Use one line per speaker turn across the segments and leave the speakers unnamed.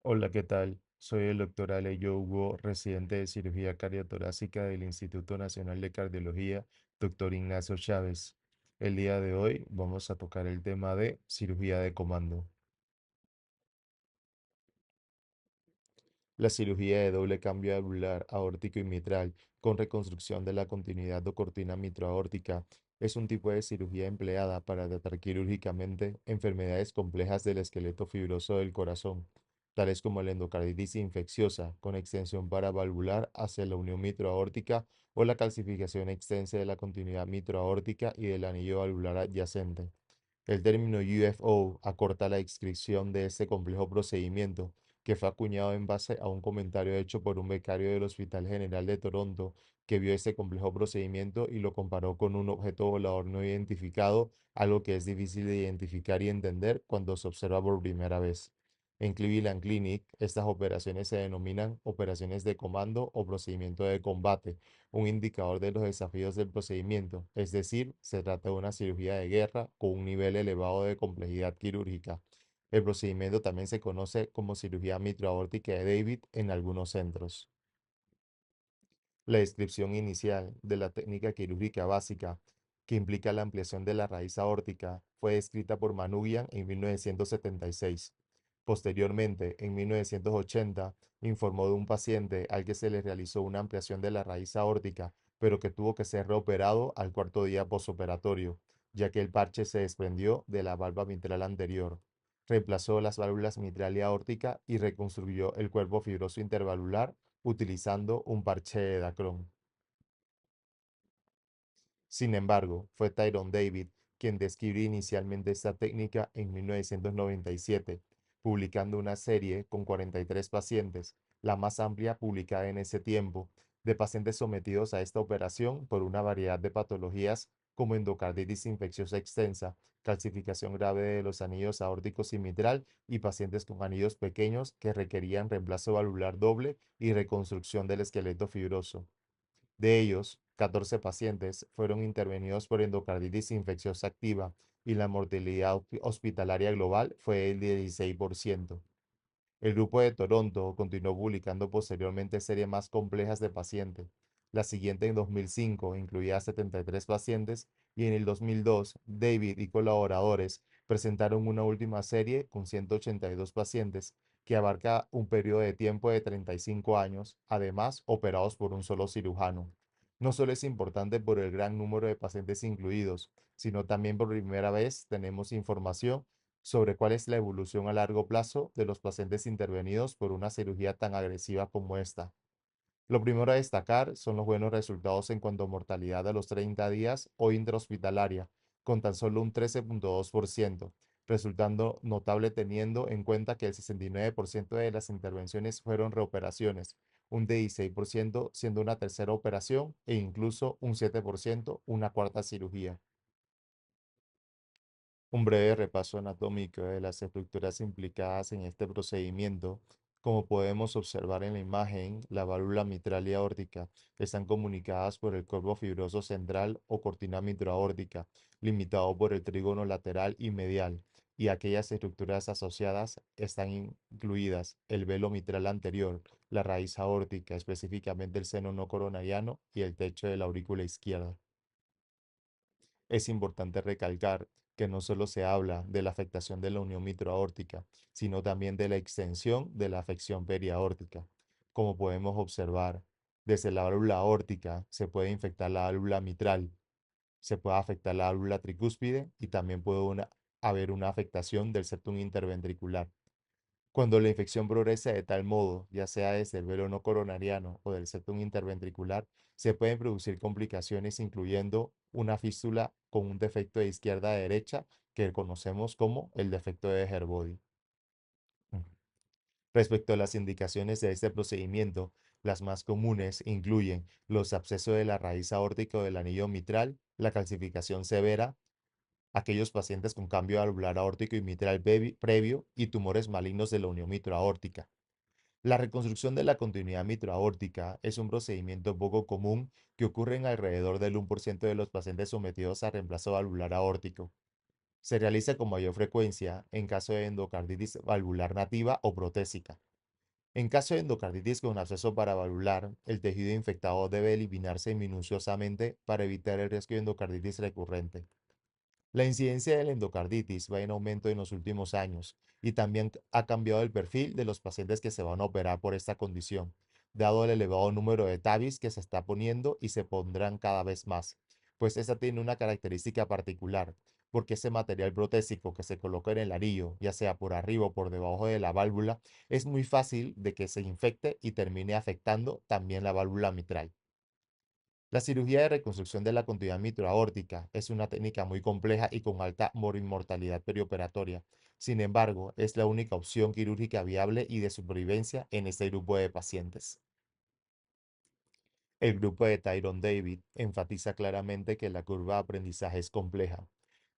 Hola, ¿qué tal? Soy el doctor Aleyo Hugo, residente de cirugía cardiotorácica del Instituto Nacional de Cardiología, doctor Ignacio Chávez. El día de hoy vamos a tocar el tema de cirugía de comando. La cirugía de doble cambio valvular aórtico y mitral con reconstrucción de la continuidad o cortina mitroaórtica es un tipo de cirugía empleada para tratar quirúrgicamente enfermedades complejas del esqueleto fibroso del corazón, tales como la endocarditis infecciosa con extensión paravalvular hacia la unión mitroaórtica o la calcificación extensa de la continuidad mitroaórtica y del anillo valvular adyacente. El término UFO acorta la descripción de este complejo procedimiento, que fue acuñado en base a un comentario hecho por un becario del Hospital General de Toronto que vio este complejo procedimiento y lo comparó con un objeto volador no identificado, algo que es difícil de identificar y entender cuando se observa por primera vez. En Cleveland Clinic, estas operaciones se denominan operaciones de comando o procedimiento de combate, un indicador de los desafíos del procedimiento, es decir, se trata de una cirugía de guerra con un nivel elevado de complejidad quirúrgica. El procedimiento también se conoce como cirugía mitroaórtica de David en algunos centros. La descripción inicial de la técnica quirúrgica básica, que implica la ampliación de la raíz aórtica, fue descrita por Manugian en 1976. Posteriormente, en 1980, informó de un paciente al que se le realizó una ampliación de la raíz aórtica, pero que tuvo que ser reoperado al cuarto día posoperatorio, ya que el parche se desprendió de la valva mitral anterior. Reemplazó las válvulas mitral y aórtica y reconstruyó el cuerpo fibroso intervalvular utilizando un parche de Dacron. Sin embargo, fue Tyrone David quien describió inicialmente esta técnica en 1997, publicando una serie con 43 pacientes, la más amplia publicada en ese tiempo, de pacientes sometidos a esta operación por una variedad de patologías como endocarditis infecciosa extensa, calcificación grave de los anillos aórticos y mitral y pacientes con anillos pequeños que requerían reemplazo valvular doble y reconstrucción del esqueleto fibroso. De ellos, 14 pacientes fueron intervenidos por endocarditis infecciosa activa y la mortalidad hospitalaria global fue del 16%. El grupo de Toronto continuó publicando posteriormente series más complejas de pacientes. La siguiente en 2005 incluía 73 pacientes y en el 2002 David y colaboradores presentaron una última serie con 182 pacientes que abarca un periodo de tiempo de 35 años, además operados por un solo cirujano. No solo es importante por el gran número de pacientes incluidos, sino también por primera vez tenemos información sobre cuál es la evolución a largo plazo de los pacientes intervenidos por una cirugía tan agresiva como esta. Lo primero a destacar son los buenos resultados en cuanto a mortalidad a los 30 días o intrahospitalaria, con tan solo un 13,2%, resultando notable teniendo en cuenta que el 69% de las intervenciones fueron reoperaciones, un 16% siendo una tercera operación e incluso un 7% una cuarta cirugía. Un breve repaso anatómico de las estructuras implicadas en este procedimiento. Como podemos observar en la imagen, la válvula mitral y aórtica están comunicadas por el cuerpo fibroso central o cortina mitroaórtica, limitado por el trígono lateral y medial, y aquellas estructuras asociadas están incluidas el velo mitral anterior, la raíz aórtica, específicamente el seno no coronariano y el techo de la aurícula izquierda. Es importante recalcar que no solo se habla de la afectación de la unión mitroaórtica, sino también de la extensión de la afección periaórtica. Como podemos observar, desde la válvula aórtica se puede infectar la válvula mitral, se puede afectar la válvula tricúspide y también puede haber una afectación del septum interventricular. Cuando la infección progresa de tal modo, ya sea desde el velo no coronariano o del septum interventricular, se pueden producir complicaciones incluyendo una fístula con un defecto de izquierda a derecha que conocemos como el defecto de Herbody. Respecto a las indicaciones de este procedimiento, las más comunes incluyen los abscesos de la raíz aórtica o del anillo mitral, la calcificación severa, aquellos pacientes con cambio valvular aórtico y mitral previo y tumores malignos de la unión mitroaórtica. La reconstrucción de la continuidad mitroaórtica es un procedimiento poco común que ocurre en alrededor del 1% de los pacientes sometidos a reemplazo valvular aórtico. Se realiza con mayor frecuencia en caso de endocarditis valvular nativa o protésica. En caso de endocarditis con absceso paravalvular, el tejido infectado debe eliminarse minuciosamente para evitar el riesgo de endocarditis recurrente. La incidencia de la endocarditis va en aumento en los últimos años y también ha cambiado el perfil de los pacientes que se van a operar por esta condición, dado el elevado número de TAVIs que se está poniendo y se pondrán cada vez más, pues esta tiene una característica particular, porque ese material protésico que se coloca en el anillo, ya sea por arriba o por debajo de la válvula, es muy fácil de que se infecte y termine afectando también la válvula mitral. La cirugía de reconstrucción de la continuidad mitroaórtica es una técnica muy compleja y con alta morimortalidad perioperatoria. Sin embargo, es la única opción quirúrgica viable y de supervivencia en este grupo de pacientes. El grupo de Tyrone David enfatiza claramente que la curva de aprendizaje es compleja.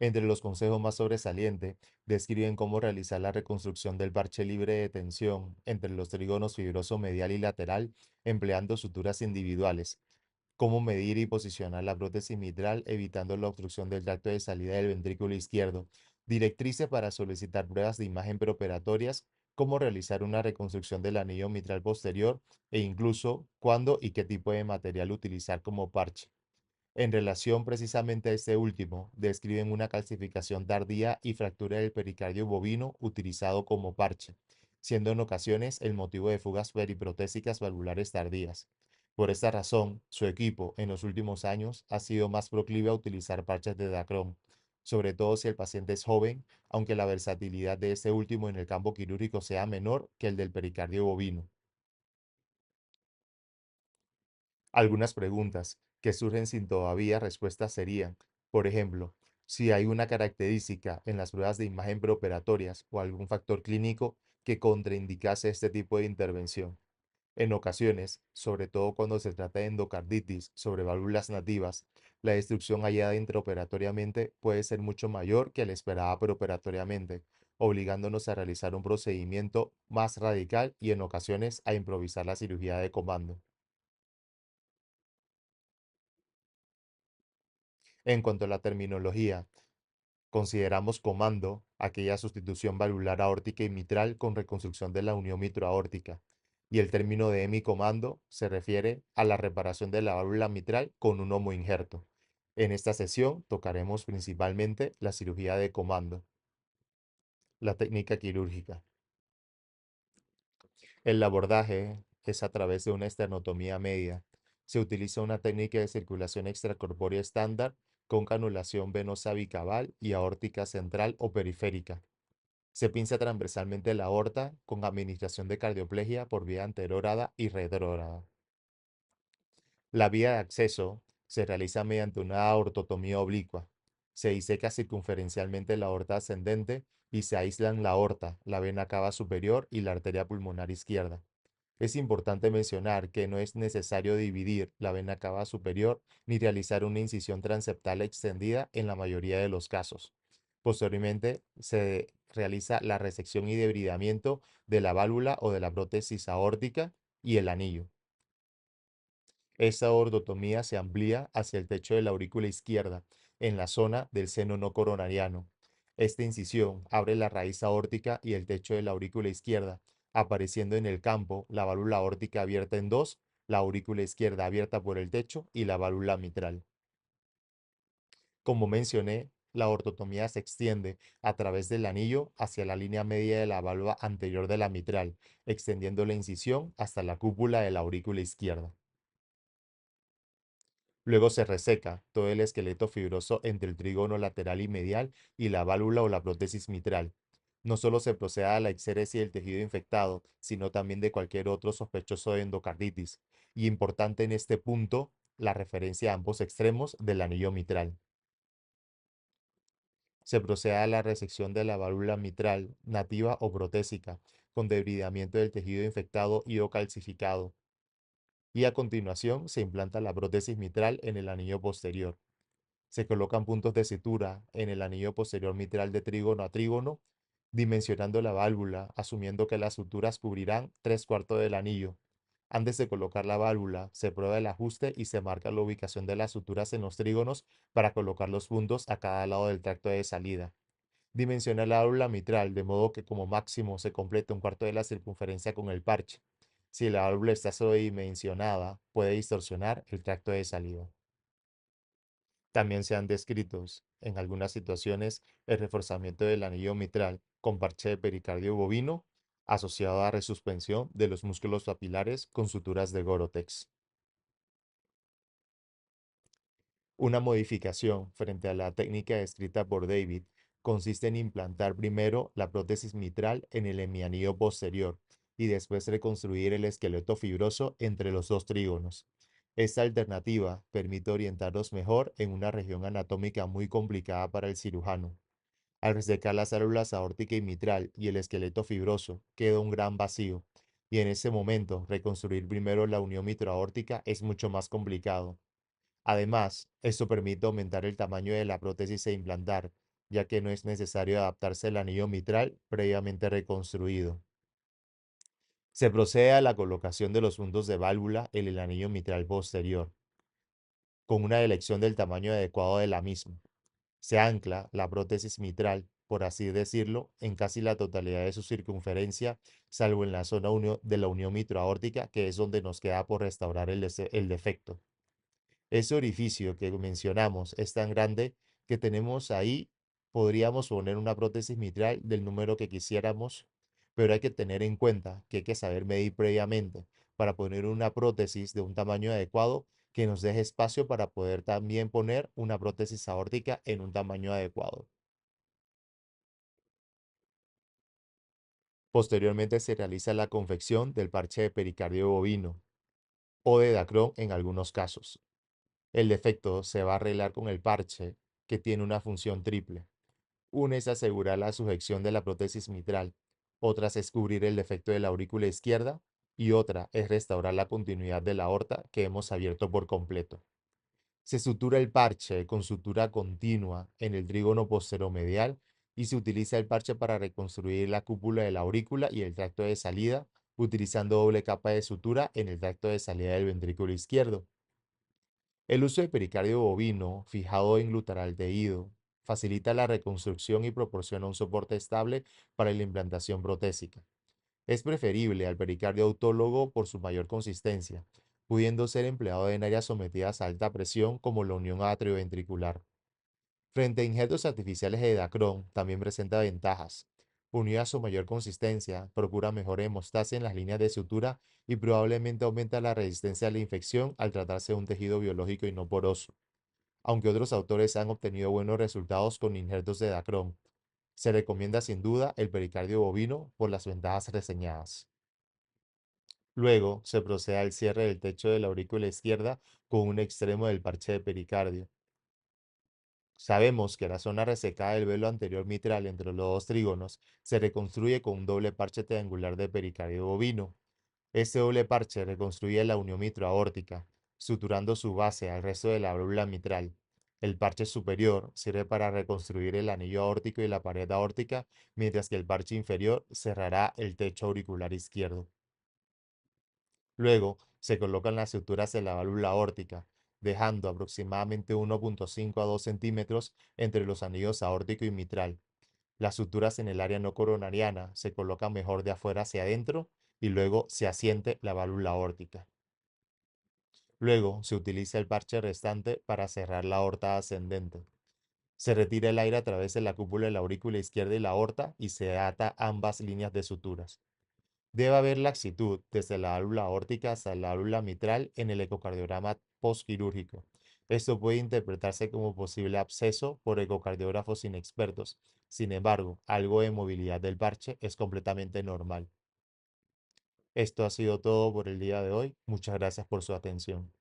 Entre los consejos más sobresalientes, describen cómo realizar la reconstrucción del parche libre de tensión entre los trígonos fibroso medial y lateral empleando suturas individuales, cómo medir y posicionar la prótesis mitral evitando la obstrucción del tracto de salida del ventrículo izquierdo, directrices para solicitar pruebas de imagen preoperatorias, cómo realizar una reconstrucción del anillo mitral posterior e incluso cuándo y qué tipo de material utilizar como parche. En relación precisamente a este último, describen una calcificación tardía y fractura del pericardio bovino utilizado como parche, siendo en ocasiones el motivo de fugas periprotésicas valvulares tardías. Por esta razón, su equipo en los últimos años ha sido más proclive a utilizar parches de Dacron, sobre todo si el paciente es joven, aunque la versatilidad de este último en el campo quirúrgico sea menor que el del pericardio bovino. Algunas preguntas que surgen sin todavía respuestas serían, por ejemplo, si hay una característica en las pruebas de imagen preoperatorias o algún factor clínico que contraindicase este tipo de intervención. En ocasiones, sobre todo cuando se trata de endocarditis sobre válvulas nativas, la destrucción hallada intraoperatoriamente puede ser mucho mayor que la esperada preoperatoriamente, obligándonos a realizar un procedimiento más radical y en ocasiones a improvisar la cirugía de comando. En cuanto a la terminología, consideramos comando aquella sustitución valvular aórtica y mitral con reconstrucción de la unión mitroaórtica. Y el término de hemicomando se refiere a la reparación de la válvula mitral con un homoinjerto. En esta sesión tocaremos principalmente la cirugía de comando, la técnica quirúrgica. El abordaje es a través de una esternotomía media. Se utiliza una técnica de circulación extracorpórea estándar con canulación venosa bicabal y aórtica central o periférica. Se pinza transversalmente la aorta con administración de cardioplegia por vía anterógrada y retrógrada. La vía de acceso se realiza mediante una aortotomía oblicua. Se diseca circunferencialmente la aorta ascendente y se aíslan la aorta, la vena cava superior y la arteria pulmonar izquierda. Es importante mencionar que no es necesario dividir la vena cava superior ni realizar una incisión transeptal extendida en la mayoría de los casos. Posteriormente, se realiza la resección y debridamiento de la válvula o de la prótesis aórtica y el anillo. Esta ordotomía se amplía hacia el techo de la aurícula izquierda, en la zona del seno no coronariano. Esta incisión abre la raíz aórtica y el techo de la aurícula izquierda, apareciendo en el campo la válvula aórtica abierta en dos, la aurícula izquierda abierta por el techo y la válvula mitral. Como mencioné, la ortotomía se extiende a través del anillo hacia la línea media de la válvula anterior de la mitral, extendiendo la incisión hasta la cúpula de la aurícula izquierda. Luego se reseca todo el esqueleto fibroso entre el trígono lateral y medial y la válvula o la prótesis mitral. No solo se procede a la exéresis del tejido infectado, sino también de cualquier otro sospechoso de endocarditis. Y importante en este punto, la referencia a ambos extremos del anillo mitral. Se procede a la resección de la válvula mitral, nativa o protésica, con debridamiento del tejido infectado y o calcificado. Y a continuación se implanta la prótesis mitral en el anillo posterior. Se colocan puntos de sutura en el anillo posterior mitral de trígono a trígono, dimensionando la válvula, asumiendo que las suturas cubrirán tres cuartos del anillo. Antes de colocar la válvula, se prueba el ajuste y se marca la ubicación de las suturas en los trígonos para colocar los puntos a cada lado del tracto de salida. Dimensiona la válvula mitral de modo que como máximo se complete un cuarto de la circunferencia con el parche. Si la válvula está sobredimensionada, puede distorsionar el tracto de salida. También se han descrito, en algunas situaciones, el reforzamiento del anillo mitral con parche de pericardio bovino asociado a resuspensión de los músculos papilares con suturas de Gorotex. Una modificación frente a la técnica descrita por David consiste en implantar primero la prótesis mitral en el hemianillo posterior y después reconstruir el esqueleto fibroso entre los dos trígonos. Esta alternativa permite orientarlos mejor en una región anatómica muy complicada para el cirujano. Al resecar las células aórtica y mitral y el esqueleto fibroso, queda un gran vacío, y en ese momento reconstruir primero la unión mitroaórtica es mucho más complicado. Además, esto permite aumentar el tamaño de la prótesis e implantar, ya que no es necesario adaptarse al anillo mitral previamente reconstruido. Se procede a la colocación de los puntos de válvula en el anillo mitral posterior, con una elección del tamaño adecuado de la misma. Se ancla la prótesis mitral, por así decirlo, en casi la totalidad de su circunferencia, salvo en la zona de la unión mitroaórtica, que es donde nos queda por restaurar el defecto. Ese orificio que mencionamos es tan grande que tenemos ahí, podríamos poner una prótesis mitral del número que quisiéramos, pero hay que tener en cuenta que hay que saber medir previamente para poner una prótesis de un tamaño adecuado que nos deje espacio para poder también poner una prótesis aórtica en un tamaño adecuado. Posteriormente se realiza la confección del parche de pericardio bovino o de Dacron en algunos casos. El defecto se va a arreglar con el parche, que tiene una función triple. Una es asegurar la sujeción de la prótesis mitral, otra es cubrir el defecto de la aurícula izquierda y otra es restaurar la continuidad de la aorta que hemos abierto por completo. Se sutura el parche con sutura continua en el trígono posteromedial y se utiliza el parche para reconstruir la cúpula de la aurícula y el tracto de salida, utilizando doble capa de sutura en el tracto de salida del ventrículo izquierdo. El uso de pericardio bovino fijado en glutaraldehído facilita la reconstrucción y proporciona un soporte estable para la implantación protésica. Es preferible al pericardio autólogo por su mayor consistencia, pudiendo ser empleado en áreas sometidas a alta presión como la unión atrioventricular. Frente a injertos artificiales de Dacron, también presenta ventajas. Unido a su mayor consistencia, procura mejor hemostasia en las líneas de sutura y probablemente aumenta la resistencia a la infección al tratarse de un tejido biológico y no poroso, aunque otros autores han obtenido buenos resultados con injertos de Dacron. Se recomienda sin duda el pericardio bovino por las ventajas reseñadas. Luego se procede al cierre del techo de la aurícula izquierda con un extremo del parche de pericardio. Sabemos que la zona resecada del velo anterior mitral entre los dos trígonos se reconstruye con un doble parche triangular de pericardio bovino. Este doble parche reconstruye la unión mitroaórtica, suturando su base al resto de la válvula mitral. El parche superior sirve para reconstruir el anillo aórtico y la pared aórtica, mientras que el parche inferior cerrará el techo auricular izquierdo. Luego, se colocan las suturas en la válvula aórtica, dejando aproximadamente 1,5 a 2 centímetros entre los anillos aórtico y mitral. Las suturas en el área no coronariana se colocan mejor de afuera hacia adentro y luego se asiente la válvula aórtica. Luego, se utiliza el parche restante para cerrar la aorta ascendente. Se retira el aire a través de la cúpula de la aurícula izquierda y la aorta y se ata ambas líneas de suturas. Debe haber laxitud desde la válvula aórtica hasta la válvula mitral en el ecocardiograma postquirúrgico. Esto puede interpretarse como posible absceso por ecocardiógrafos inexpertos. Sin embargo, algo de movilidad del parche es completamente normal. Esto ha sido todo por el día de hoy. Muchas gracias por su atención.